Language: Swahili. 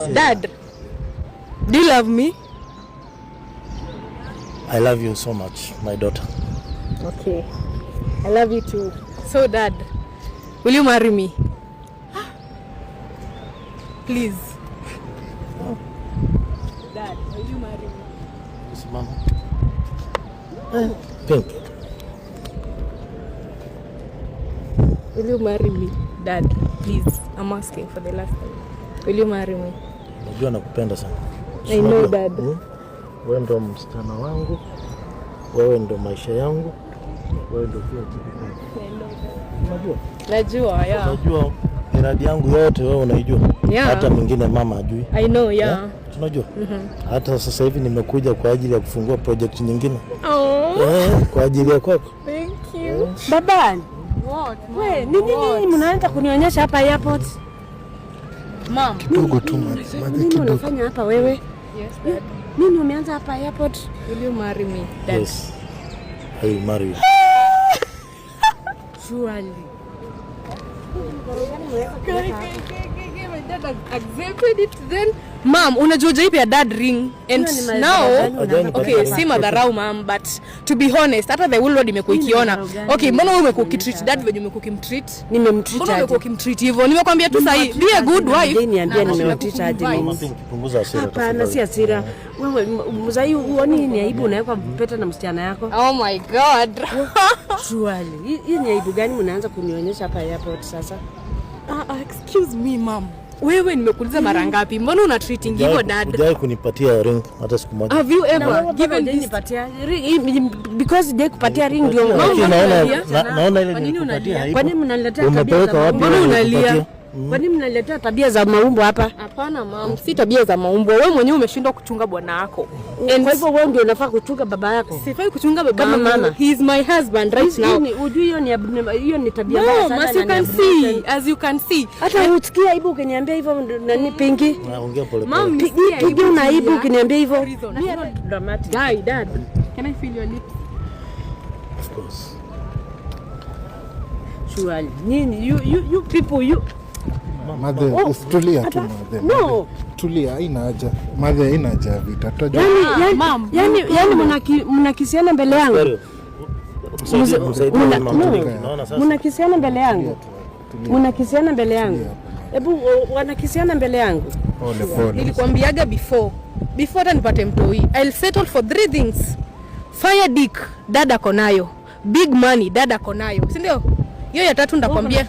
Dad, do you love me? I love you so much, my daughter. Okay, I love you too. So Dad, will you marry me? Please. Dad, will you marry me? Yes, Mama. Pink. Will you marry me? Dad, please. I'm asking for the last time. Will you marry me? Najua nakupenda sana. I know, Dad. Wewe ndo msichana wangu. Wewe ndo maisha yangu. Wewe ndo kila kitu. Unajua? Najua, yeah. Unajua miradi yangu yote wewe unaijua. Yeah. Hata mwingine mama ajui. I know, yeah. Tunajua. Hata sasa hivi nimekuja kwa ajili ya kufungua project nyingine. Kwa ajili ya kwako. Thank you. Baba. What? Wewe, nini mnaanza kunionyesha hapa airport? Mom. Kidogo tu Nini unafanya hapa wewe? Yes, Dad. Nini umeanza hapa airport? Will you marry me, Dad? Yes. I will marry you. Surely. My dad accepted it then. Mom, unajua ipi ya dad ring and now okay, si madharau mom, but to be honest, hata the whole world imekuwa ikiona. Okay, mbona wewe umekuwa ukitreat dad venye umekuwa ukimtreat? Nimemtreat aje? Umekuwa ukimtreat hivyo. Nimekwambia tu sahi, be a good wife. Niambia nimemtreat aje mimi? Punguza hasira. Hapana, si hasira. Wewe mzai uone ni aibu unaweka pete na msichana yako? Oh my god. Surely. Hii ni aibu gani mnaanza kunionyesha hapa airport sasa? Excuse me mom. Wewe nimekuuliza mara ngapi? Mbona una treating hivyo dad? Hujai kunipatia ring hata siku moja. Have you ever given this nipatia because they kupatia ring ndio naona ile nikupatia haipo. Kwa nini mnaniletea tabia za wapi? Mbona unalia? Kwa nini mnaniletea tabia za maumbo hapa? Hapana mom, si tabia za maumbo. Wewe mwenyewe umeshindwa kuchunga bwana wako. Kwa hivyo wewe ndio unafaa kuchunga baba yako. Sifai kuchunga baba kama mama. He is my husband right now. Unajui hiyo ni tabia mbaya sana. As you can see. Hata usikia aibu ukiniambia hivyo nani Pingi? Naongea pole pole. Mom, Pingi una aibu ukiniambia hivyo. Dramatic. Dad. Can I feel your lips? Of course. Surely. Nini you people you Mother, tulia tu mother. No. Tulia, haina haja. Mother, haina haja vita. Yani mnakisiana mbele yangu. Mnakisiana mbele yangu. Mnakisiana mbele yangu. Hebu wanakisiana mbele yangu. Pole pole. Nilikwambiaga before hata nipate mtoi. I'll settle for 3 things. Fire dick, dada konayo. Big money, dada konayo. Si ndio? Hiyo ya tatu ndakwambia.